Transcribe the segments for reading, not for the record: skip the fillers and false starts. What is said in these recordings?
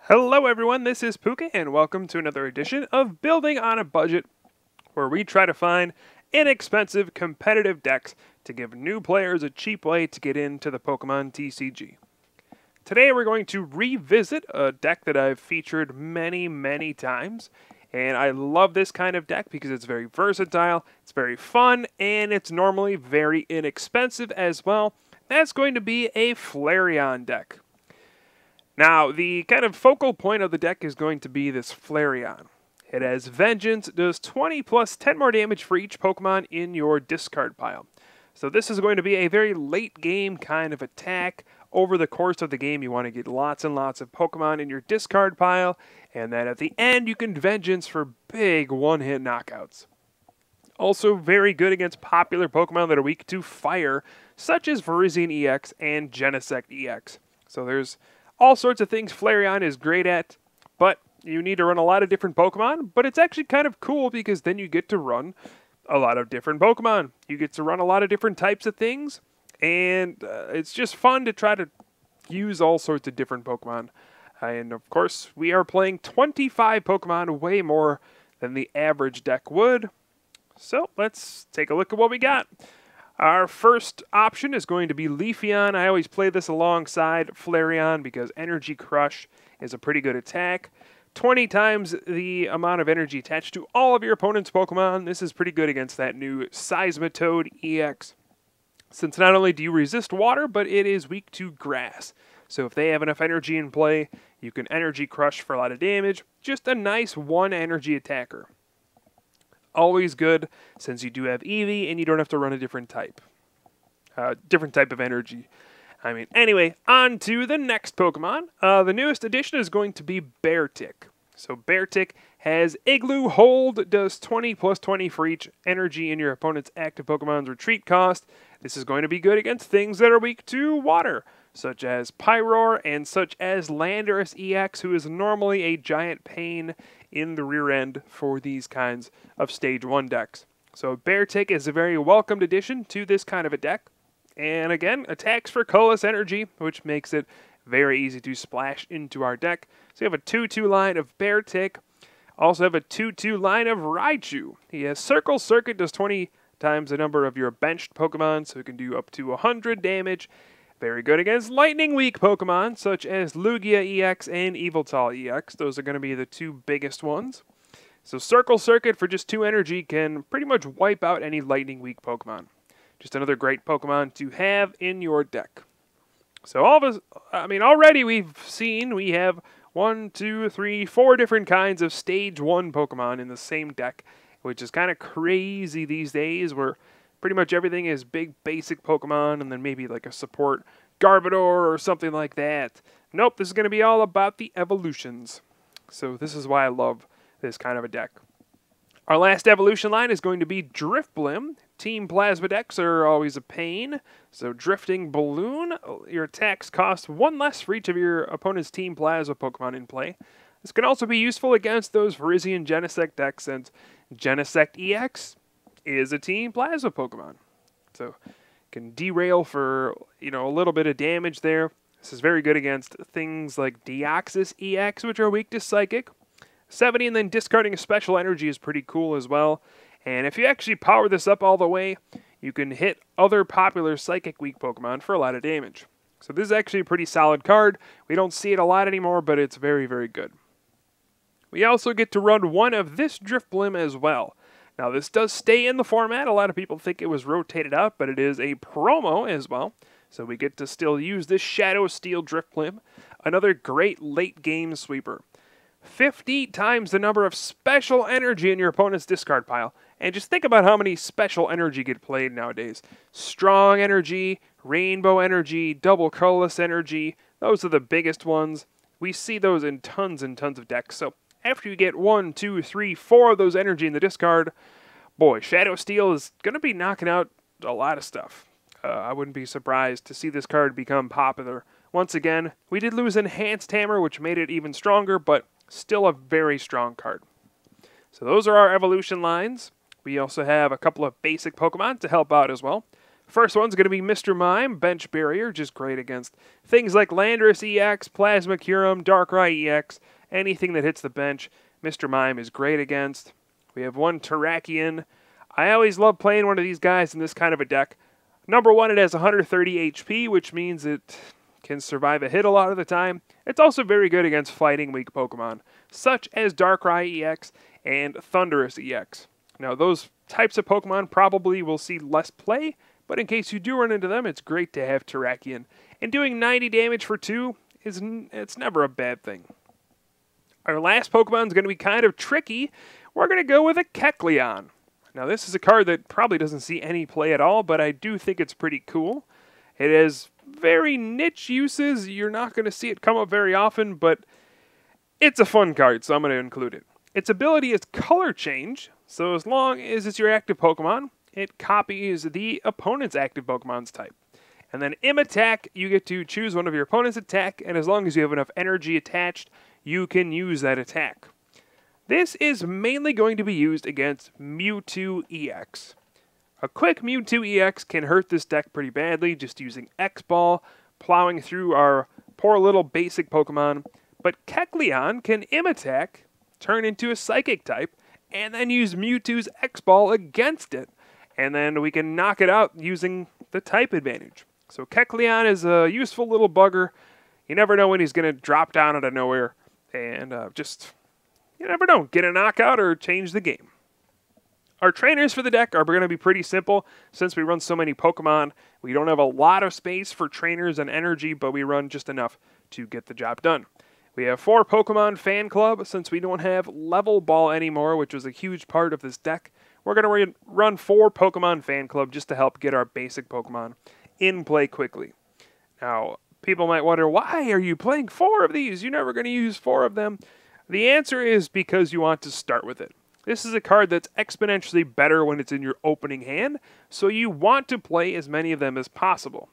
Hello everyone, this is Pooka and welcome to another edition of Building on a Budget, where we try to find inexpensive competitive decks to give new players a cheap way to get into the Pokemon TCG. Today we're going to revisit a deck that I've featured many times, and I love this kind of deck because it's very versatile, it's very fun, and it's normally very inexpensive as well. That's going to be a Flareon deck. Now, the kind of focal point of the deck is going to be this Flareon. It has Vengeance, does 20 plus 10 more damage for each Pokemon in your discard pile. So this is going to be a very late game kind of attack. Over the course of the game, you want to get lots and lots of Pokemon in your discard pile, and then at the end you can Vengeance for big one-hit knockouts. Also very good against popular Pokemon that are weak to fire, such as Virizion EX and Genesect EX. So there's all sorts of things Flareon is great at, but you need to run a lot of different Pokemon, but it's actually kind of cool because then you get to run a lot of different Pokemon. You get to run a lot of different types of things, and it's just fun to try to use all sorts of different Pokemon. And of course, we are playing 25 Pokemon, way more than the average deck would. So let's take a look at what we got. Our first option is going to be Leafeon. I always play this alongside Flareon because Energy Crush is a pretty good attack. 20 times the amount of energy attached to all of your opponent's Pokemon. This is pretty good against that new Seismitoad EX. Since not only do you resist water, but it is weak to grass. So if they have enough energy in play, you can Energy Crush for a lot of damage. Just a nice one energy attacker. Always good, since you do have Eevee and you don't have to run a different type. Different type of energy. Anyway, on to the next Pokemon. The newest addition is going to be Beartic. So Beartic has Igloo Hold, does 20 plus 20 for each energy in your opponent's active Pokemon's retreat cost. This is going to be good against things that are weak to water, such as Pyroar and such as Landorus EX, who is normally a giant pain in the rear end for these kinds of Stage 1 decks. So Beartic is a very welcomed addition to this kind of a deck. And again, attacks for colorless energy, which makes it very easy to splash into our deck. So you have a 2-2 line of Beartic. Also have a 2-2 line of Raichu. He has Circle Circuit, does 20 times the number of your benched Pokemon, so it can do up to 100 damage. Very good against lightning-weak Pokemon, such as Lugia EX and Yveltal EX. Those are going to be the two biggest ones. So Circle Circuit for just 2 energy can pretty much wipe out any lightning-weak Pokemon. Just another great Pokemon to have in your deck. So already we have 1, 2, 3, 4 different kinds of Stage 1 Pokemon in the same deck, which is kind of crazy these days, where pretty much everything is big basic Pokemon and then maybe like a support Garbodor or something like that. Nope, this is going to be all about the evolutions. So this is why I love this kind of a deck. Our last evolution line is going to be Drifblim. Team Plasma decks are always a pain. So Drifting Balloon, your attacks cost 1 less for each of your opponent's Team Plasma Pokemon in play. This can also be useful against those Virizion Genesect decks, since Genesect EX is a Team Plasma Pokemon. So can derail for, a little bit of damage there. This is very good against things like Deoxys EX, which are weak to Psychic. 70 and then discarding a special energy is pretty cool as well. And if you actually power this up all the way, you can hit other popular Psychic weak Pokemon for a lot of damage. So this is actually a pretty solid card. We don't see it a lot anymore, but it's very good. We also get to run one of this Drifblim as well. Now this does stay in the format. A lot of people think it was rotated out, but it is a promo as well. So we get to still use this Shadow Steel Drifblim. Another great late game sweeper. 50 times the number of special energy in your opponent's discard pile. And just think about how many special energy get played nowadays. Strong energy, rainbow energy, double colorless energy. Those are the biggest ones. We see those in tons and tons of decks. So after you get 1, 2, 3, 4 of those energy in the discard, boy, Shadow Steel is going to be knocking out a lot of stuff. I wouldn't be surprised to see this card become popular. Once again, we did lose Enhanced Hammer, which made it even stronger, but still a very strong card. So those are our evolution lines. We also have a couple of basic Pokemon to help out as well. First one's going to be Mr. Mime, Bench Barrier, just great against things like Landorus EX, Plasma Curum, Darkrai EX, anything that hits the bench. Mr. Mime is great against. We have one Terrakion. I always love playing one of these guys in this kind of a deck. Number one, it has 130 HP, which means it can survive a hit a lot of the time. It's also very good against fighting weak Pokemon, such as Darkrai EX and Thundurus EX. Now, those types of Pokemon probably will see less play, but in case you do run into them, it's great to have Terrakion. And doing 90 damage for 2, it's never a bad thing. Our last Pokemon is going to be kind of tricky. We're going to go with a Kecleon. Now, this is a card that probably doesn't see any play at all, but I do think it's pretty cool. It has very niche uses. You're not going to see it come up very often, but it's a fun card, so I'm going to include it. Its ability is Color Change, so as long as it's your active Pokemon, it copies the opponent's active Pokemon's type. And then Attack, you get to choose one of your opponent's attack, and as long as you have enough energy attached, you can use that attack. This is mainly going to be used against Mewtwo EX. A quick Mewtwo EX can hurt this deck pretty badly, just using X-Ball, plowing through our poor little basic Pokemon. But Kecleon can Attack, turn into a Psychic type, and then use Mewtwo's X-Ball against it. And then we can knock it out using the type advantage. So Kecleon is a useful little bugger. You never know when he's going to drop down out of nowhere. And you never know, get a knockout or change the game. Our trainers for the deck are going to be pretty simple. Since we run so many Pokemon, we don't have a lot of space for trainers and energy, but we run just enough to get the job done. We have 4 Pokemon Fan Club. Since we don't have Level Ball anymore, which was a huge part of this deck, we're going to run 4 Pokemon Fan Club just to help get our basic Pokemon in play quickly. Now, people might wonder, why are you playing 4 of these? You're never going to use 4 of them. The answer is because you want to start with it. This is a card that's exponentially better when it's in your opening hand, so you want to play as many of them as possible.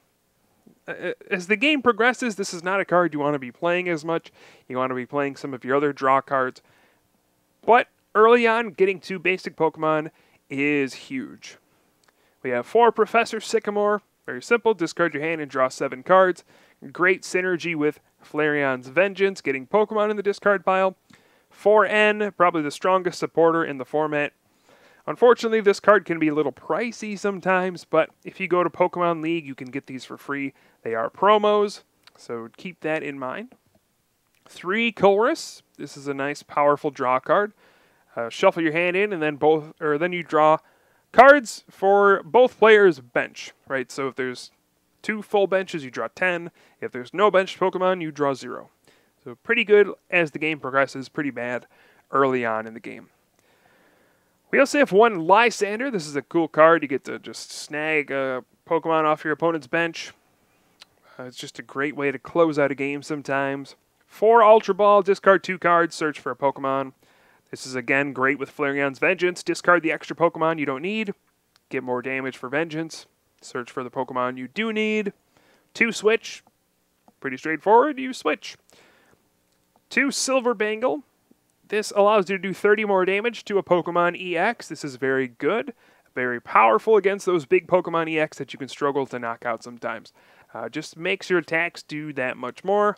As the game progresses, this is not a card you want to be playing as much. You want to be playing some of your other draw cards. But early on, getting 2 basic Pokemon is huge. We have 4 Professor Sycamore. Very simple, discard your hand and draw 7 cards. Great synergy with Flareon's Vengeance, getting Pokemon in the discard pile. 4N, probably the strongest supporter in the format. Unfortunately, this card can be a little pricey sometimes, but if you go to Pokemon League, you can get these for free. They are promos, so keep that in mind. 3 Colress. This is a nice, powerful draw card. Shuffle your hand in, and then you draw cards for both players' bench, right? So if there's 2 full benches, you draw 10. If there's no bench Pokemon, you draw 0. So pretty good as the game progresses, pretty bad early on in the game. We also have 1 Lysander. This is a cool card. You get to just snag a Pokemon off your opponent's bench. It's just a great way to close out a game sometimes. 4 Ultra Ball, discard 2 cards, search for a Pokemon. This is again great with Flareon's Vengeance. Discard the extra Pokemon you don't need. Get more damage for Vengeance. Search for the Pokemon you do need. 2 Switch. Pretty straightforward. You switch. 2 Silver Bangle. This allows you to do 30 more damage to a Pokemon EX. This is very good. Very powerful against those big Pokemon EX that you can struggle to knock out sometimes. Just makes your attacks do that much more.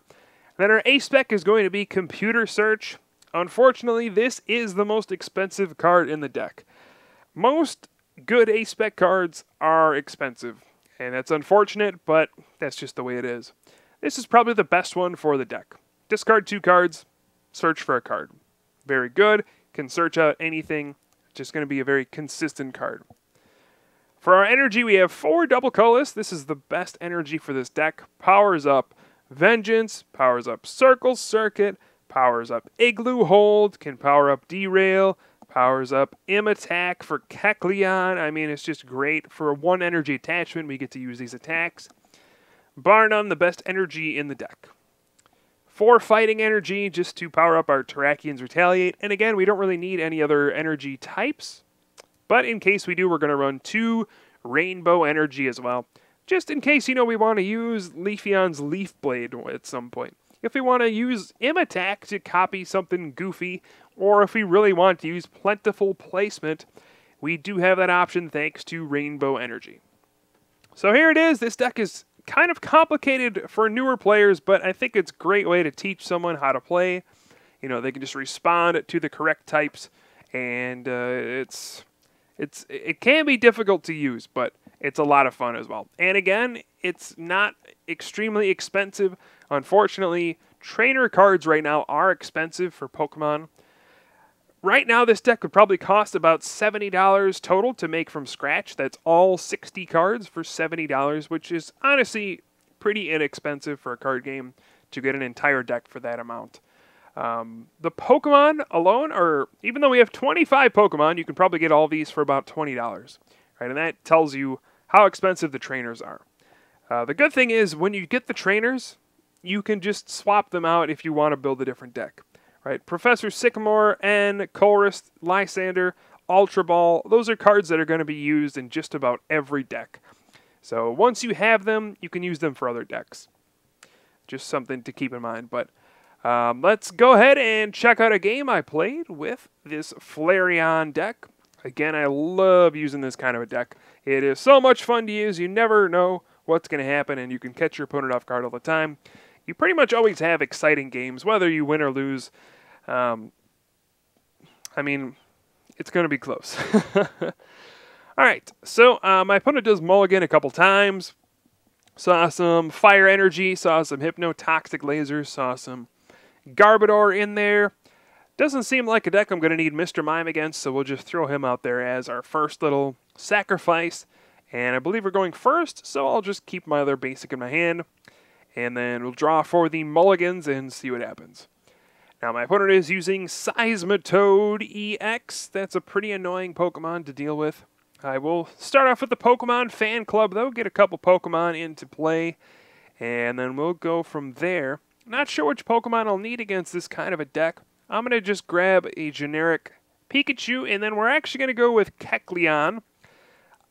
Then our A-Spec is going to be Computer Search. Unfortunately, this is the most expensive card in the deck. Most good A-Spec cards are expensive, and that's unfortunate, but that's just the way it is. This is probably the best one for the deck. Discard 2 cards, search for a card. Very good, can search out anything, just going to be a very consistent card. For our energy, we have 4 Double Colorless. This is the best energy for this deck. Powers up Vengeance, powers up Circle Circuit, powers up Igloo Hold, can power up Derail, powers up Attack for Kecleon. I mean, it's just great. For 1 energy attachment, we get to use these attacks. Bar none, the best energy in the deck. 4 Fighting Energy, just to power up our Terrakion's Retaliate. And again, we don't really need any other energy types. But in case we do, we're going to run 2 Rainbow Energy as well. Just in case, we want to use Leafeon's Leaf Blade at some point. If we want to use Attack to copy something goofy, or if we really want to use Plentiful Placement, we do have that option thanks to Rainbow Energy. So here it is. This deck is kind of complicated for newer players, but I think it's a great way to teach someone how to play. You know, they can just respond to the correct types, and it can be difficult to use, but it's a lot of fun as well. And again, it's not extremely expensive. Unfortunately, trainer cards right now are expensive for Pokemon. Right now, this deck would probably cost about $70 total to make from scratch. That's all 60 cards for $70, which is honestly pretty inexpensive for a card game to get an entire deck for that amount. The Pokemon alone, or even though we have 25 Pokemon, you can probably get all these for about $20, right? And that tells you how expensive the trainers are. The good thing is when you get the trainers, you can just swap them out if you want to build a different deck. Right, Professor Sycamore and Colress, Lysander, Ultra Ball, those are cards that are going to be used in just about every deck. So once you have them, you can use them for other decks. Just something to keep in mind. But let's go ahead and check out a game I played with this Flareon deck. Again, I love using this kind of a deck. It is so much fun to use. You never know what's going to happen, and you can catch your opponent off guard all the time. You pretty much always have exciting games, whether you win or lose. I mean, it's going to be close. Alright, so my opponent does mulligan a couple times. Saw some Fire Energy, saw some Hypnotoxic Lasers, saw some Garbodor in there. Doesn't seem like a deck I'm going to need Mr. Mime against, so we'll just throw him out there as our first little sacrifice. And I believe we're going first, so I'll just keep my other basic in my hand. And then we'll draw for the mulligans and see what happens. Now, my opponent is using Seismitoad EX. That's a pretty annoying Pokemon to deal with. I will start off with the Pokemon Fan Club, though. Get a couple Pokemon into play. And then we'll go from there. Not sure which Pokemon I'll need against this kind of a deck. I'm going to just grab a generic Pikachu, and then we're actually going to go with Kecleon.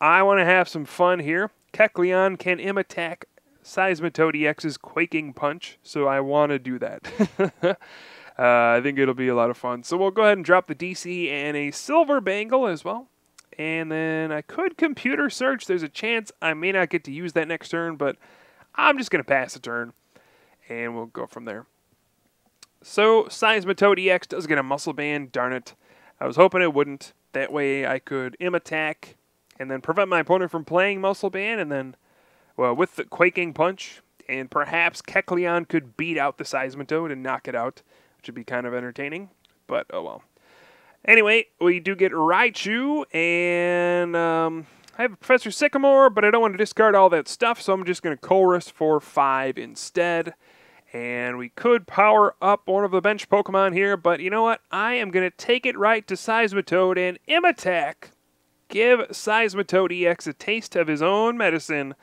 I want to have some fun here. Kecleon can attack Seismitoad EX's Quaking Punch, so I want to do that. I think it'll be a lot of fun. So we'll go ahead and drop the DC and a Silver Bangle as well. And then I could Computer Search. There's a chance I may not get to use that next turn, but I'm just going to pass the turn, and we'll go from there. So Seismitoad EX does get a Muscle Band, darn it. I was hoping it wouldn't. That way I could attack and then prevent my opponent from playing Muscle Band, and then, well, with the Quaking Punch, and perhaps Kecleon could beat out the Seismitoad and knock it out, which would be kind of entertaining, but oh well. Anyway, we do get Raichu, and I have Professor Sycamore, but I don't want to discard all that stuff, so I'm just going to Colress for 5 instead. And we could power up one of the bench Pokemon here, but you know what? I am going to take it right to Seismitoad and attack. Give Seismitoad EX a taste of his own medicine.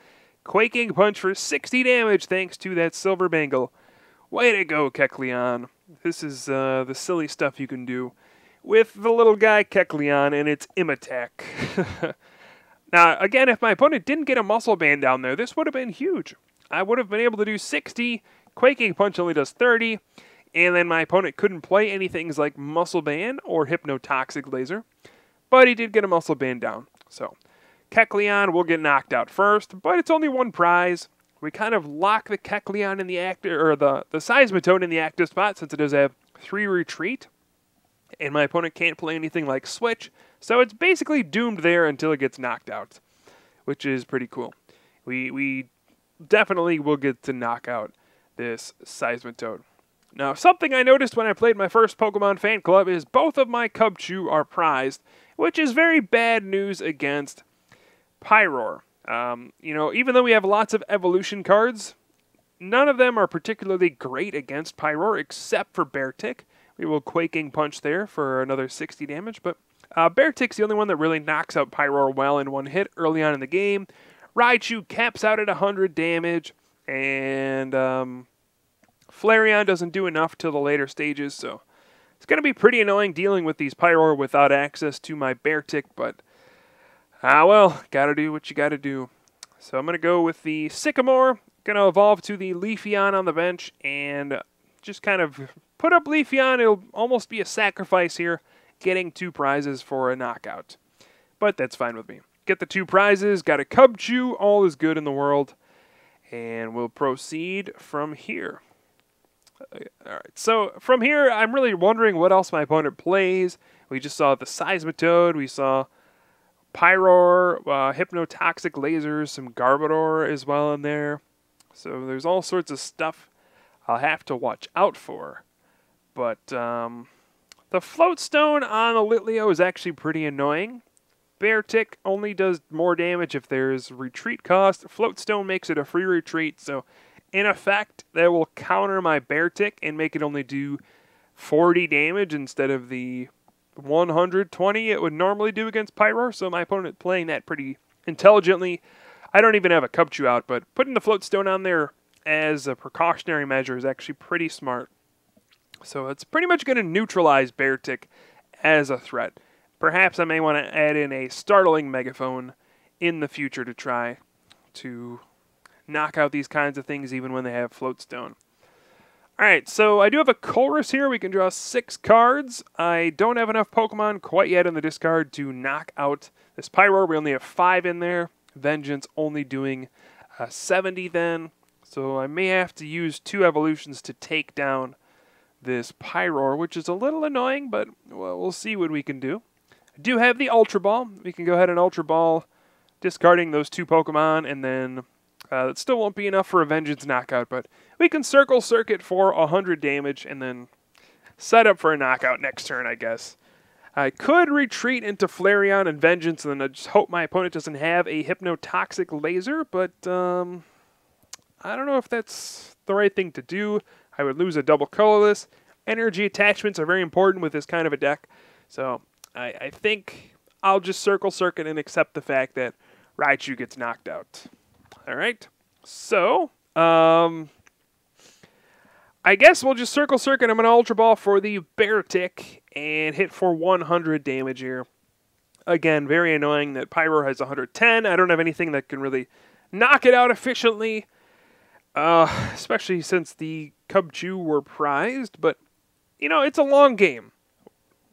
Quaking Punch for 60 damage thanks to that Silver Bangle. Way to go, Kecleon. This is the silly stuff you can do with the little guy Kecleon and its attack. Now, again, if my opponent didn't get a Muscle Band down there, this would have been huge. I would have been able to do 60. Quaking Punch only does 30. And then my opponent couldn't play anything like Muscle Band or Hypnotoxic Laser. But he did get a Muscle Band down. So Kecleon will get knocked out first, but it's only one prize. We kind of lock the Kecleon in the active, or the Seismitoad in the active spot, since it does have 3 retreat. And my opponent can't play anything like Switch, so it's basically doomed there until it gets knocked out, which is pretty cool. We definitely will get to knock out this Seismitoad. Now, something I noticed when I played my first Pokemon Fan Club is both of my Cubchoo are prized, which is very bad news against Pyroar. You know, even though we have lots of evolution cards, none of them are particularly great against Pyroar, except for Beartick. We will Quaking Punch there for another 60 damage, but Beartick's the only one that really knocks out Pyroar well in one hit early on in the game. Raichu caps out at 100 damage, and Flareon doesn't do enough till the later stages, so it's going to be pretty annoying dealing with these Pyroar without access to my Beartick, but well, gotta do what you gotta do. So I'm going to go with the Sycamore, going to evolve to the Leafeon on the bench, and just kind of put up Leafeon. It'll almost be a sacrifice here, getting 2 prizes for a knockout. But that's fine with me. get the 2 prizes, got a Cubchoo, all is good in the world. And we'll proceed from here. Alright, so from here, I'm really wondering what else my opponent plays. We just saw the Seismitoad, we saw Pyroar, Hypnotoxic Lasers, some Garbodor as well in there. So there's all sorts of stuff I'll have to watch out for. But the Float Stone on the Litleo is actually pretty annoying. Beartic only does more damage if there's retreat cost. Float Stone makes it a free retreat, so in effect, that will counter my Beartic and make it only do 40 damage instead of the 120 it would normally do against Pyroar, so my opponent playing that pretty intelligently. I don't even have a Cubchoo out, but putting the Float Stone on there as a precautionary measure is actually pretty smart. So it's pretty much going to neutralize Beartic as a threat. Perhaps I may want to add in a Startling Megaphone in the future to try to knock out these kinds of things even when they have Float Stone. Alright, so I do have a Chorus here. We can draw 6 cards. I don't have enough Pokemon quite yet in the discard to knock out this Pyroar. We only have 5 in there. Vengeance only doing 70 then. So I may have to use 2 evolutions to take down this Pyroar, which is a little annoying, but well, we'll see what we can do. I do have the Ultra Ball. We can go ahead and Ultra Ball, discarding those 2 Pokemon, and then it still won't be enough for a Vengeance knockout, but we can Circle Circuit for 100 damage and then set up for a knockout next turn, I guess. I could retreat into Flareon and Vengeance and then I just hope my opponent doesn't have a Hypnotoxic Laser, but I don't know if that's the right thing to do. I would lose a double colorless. Energy attachments are very important with this kind of a deck, so I think I'll just Circle Circuit and accept the fact that Raichu gets knocked out. Alright, so, I guess we'll just Circle Circuit. I'm going to Ultra Ball for the Beartic and hit for 100 damage here. Again, very annoying that Pyroar has 110. I don't have anything that can really knock it out efficiently, especially since the Cubchoo were prized, but, you know, it's a long game.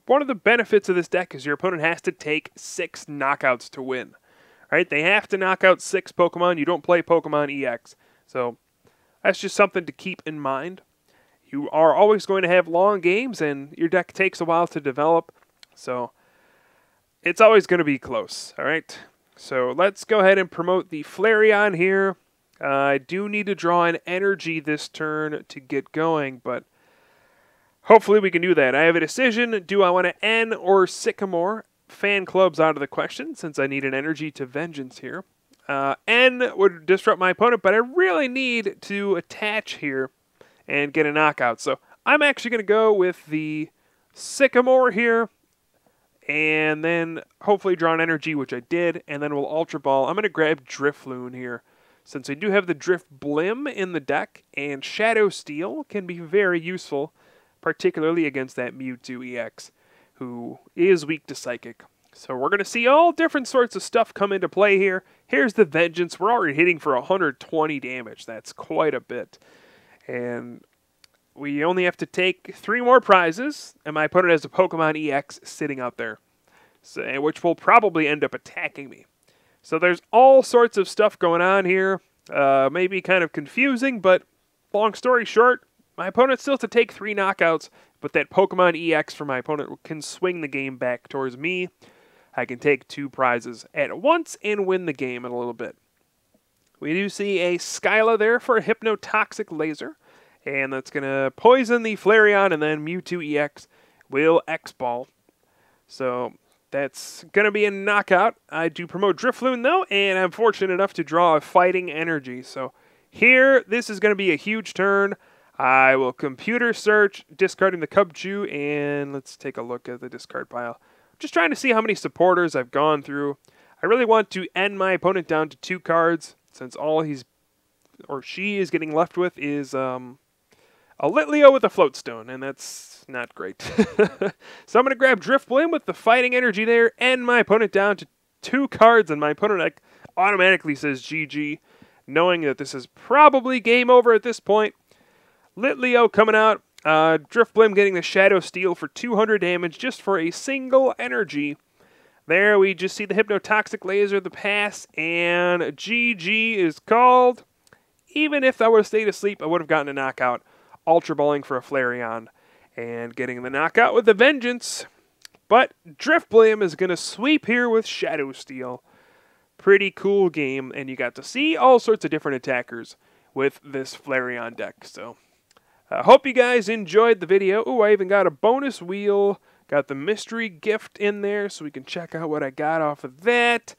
One of the benefits of this deck is your opponent has to take 6 knockouts to win. Right? They have to knock out 6 Pokemon. You don't play Pokemon EX. So that's just something to keep in mind. You are always going to have long games, and your deck takes a while to develop. So it's always going to be close. All right? So let's go ahead and promote the Flareon here. I do need to draw an energy this turn to get going, but hopefully we can do that. I have a decision. Do I want to N or Sycamore? Fan club's out of the question since I need an energy to Vengeance here. N would disrupt my opponent, but I really need to attach here and get a knockout. So I'm actually going to go with the Sycamore here and then hopefully draw an energy, which I did, and then we'll Ultra Ball. I'm going to grab Drifloon here since I do have the Drift Blim in the deck, and Shadow Steel can be very useful, particularly against that Mewtwo EX, who is weak to Psychic. So we're going to see all different sorts of stuff come into play here. Here's the Vengeance. We're already hitting for 120 damage. That's quite a bit. And we only have to take 3 more prizes, and my opponent has a Pokemon EX sitting out there, so, which will probably end up attacking me. So there's all sorts of stuff going on here. Maybe kind of confusing, but long story short, my opponent still has to take 3 knockouts, but that Pokemon EX for my opponent can swing the game back towards me. I can take 2 prizes at once and win the game in a little bit. We do see a Skyla there for a Hypnotoxic Laser, and that's going to poison the Flareon, and then Mewtwo EX will X-Ball. So that's going to be a knockout. I do promote Drifloon, though, and I'm fortunate enough to draw a Fighting Energy. So here, this is going to be a huge turn. I will computer search, discarding the Cubchoo, and let's take a look at the discard pile. Just trying to see how many supporters I've gone through. I really want to end my opponent down to 2 cards, since all he's or she is getting left with is a Litleo with a Float Stone, and that's not great. So I'm going to grab Drifblim with the Fighting Energy there, end my opponent down to 2 cards, and my opponent automatically says GG, knowing that this is probably game over at this point. Litleo coming out, Drifblim getting the Shadow Steel for 200 damage just for a single energy. There we just see the Hypnotoxic Laser, the pass, and GG is called. Even if I would have stayed asleep, I would have gotten a knockout. Ultra Balling for a Flareon and getting the knockout with a vengeance. But Driftblim is going to sweep here with Shadow Steel. Pretty cool game, and you got to see all sorts of different attackers with this Flareon deck. So, I hope you guys enjoyed the video. Ooh, I even got a bonus wheel. Got the mystery gift in there, so we can check out what I got off of that.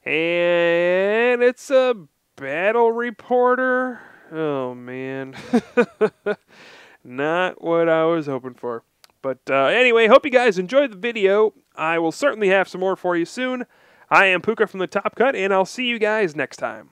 And it's a battle reporter. Oh, man. Not what I was hoping for. But anyway, hope you guys enjoyed the video. I will certainly have some more for you soon. I am Pooka from the Top Cut, and I'll see you guys next time.